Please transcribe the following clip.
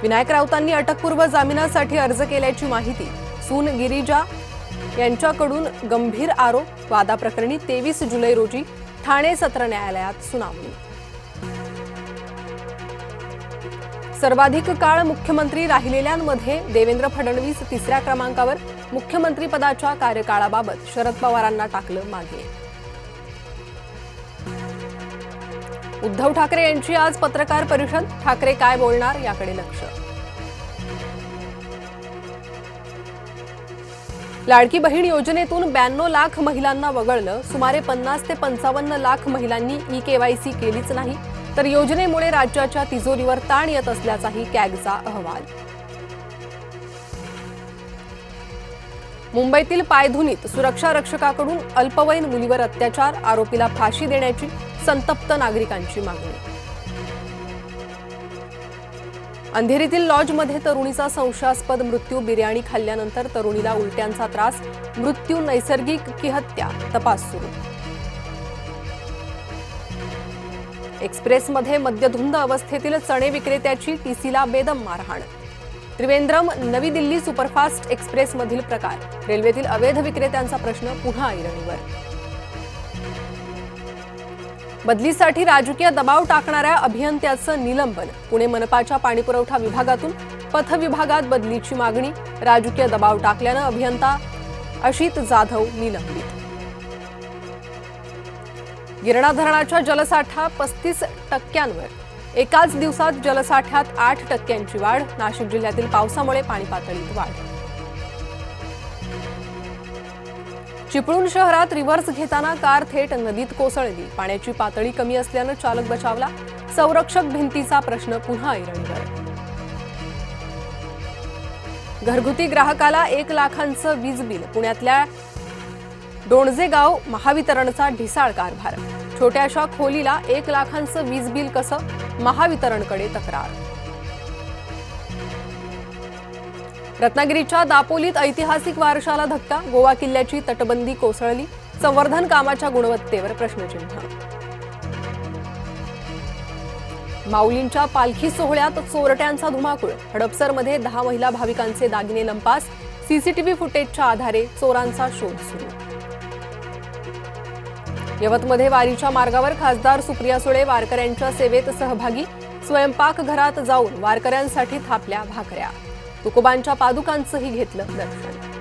विनायक राऊतांनी अटकपूर्व जामिनासाठी अर्ज केल्याची माहिती। सून गिरिजा यांच्याकडून गंभीर आरोप। वादाप्रकरणी 23 जुलै रोजी ठाणे सत्र न्यायालयात सुनावणी। सर्वाधिक काळ मुख्यमंत्री राहिलेल्यांमध्ये देवेंद्र फडणवीस तिसऱ्या क्रमांकावर। मुख्यमंत्रीपदाच्या कार्यकाळाबाबत शरद पवारांना टाकलं मागे। उद्धव ठाकरे यांची आज पत्रकार परिषद। ठाकरे काय बोलणार याकडे लक्ष। लाडकी बहीण योजनेतून 92 लाख महिलांना वगळलं। सुमारे 50 ते 55 लाख महिलांनी ई-केवायसी केलीच नाही, तर योजनेमुळे राज्याच्या तिजोरीवर ताण येत असल्याचाही कॅगचा अहवाल। मुंबईतील पायधुनीत सुरक्षा रक्षकाकडून अल्पवयीन मुलीवर अत्याचार। आरोपीला फाशी देण्याची संतप्त नागरिकांची मागणी। अंधेरीतील लॉजमध्ये तरुणीचा संशयास्पद मृत्यू। बिर्याणी खाल्ल्यानंतर तरुणीला उलट्यांचा त्रास। मृत्यू नैसर्गिक की हत्या, तपास सुरू। एक्सप्रेसमध्ये मद्यधुंद अवस्थेतील चणे विक्रेत्याची टीसीला बेदम मारहाण। त्रिवेंद्रम नवी दिल्ली सुपरफास्ट एक्सप्रेसमधील प्रकार। रेल्वेतील अवैध विक्रेत्यांचा प्रश्न पुन्हा ऐरणीवर। बदलीसाठी राजकीय दबाव टाकणाऱ्या अभियंत्याचं निलंबन। पुणे मनपाच्या पाणीपुरवठा विभागातून पथविभागात बदलीची मागणी। राजकीय दबाव टाकल्यानं अभियंता अशित जाधव निलंबित। गिरणा धरणाच्या जलसाठा 35%। एकाच दिवसात जलसाठ्यात 8% वाढ। नाशिक जिल्ह्यातील पावसामुळे पाणी पातळीत वाढ। चिपळूण शहरात रिव्हर्स घेताना कार थेट नदीत कोसळली। पाण्याची पातळी कमी असल्यानं चालक बचावला। संरक्षक भिंतीचा प्रश्न पुन्हा ऐरणीवर। घरगुती ग्राहकाला 1 लाखांचं वीज बिल। पुण्यातल्या डोणजेगाव महावितरणचा ढिसाळ कारभार। छोट्याशा खोलीला 1 लाखांचं वीज बिल कसं? महावितरणकडे तक्रार। रत्नागिरीच्या दापोलीत ऐतिहासिक वारशाला धक्का। गोवा किल्ल्याची तटबंदी कोसळली। संवर्धन कामाच्या गुणवत्तेवर प्रश्नचिन्ह। माऊलींच्या पालखी सोहळ्यात चोरट्यांचा धुमाकूळ। हडपसरमध्ये 10 महिला भाविकांचे दागिने लंपास। सीसीटीव्ही फुटेजच्या आधारे चोरांचा शोध सुरू। यवतमध्ये वारीच्या मार्गावर खासदार सुप्रिया सुळे वारकऱ्यांच्या सेवेत सहभागी। स्वयंपाकघरात जाऊन वारकऱ्यांसाठी थापल्या भाकऱ्या। तुकोबांच्या पादुकांचंही घेतलं दर्शन।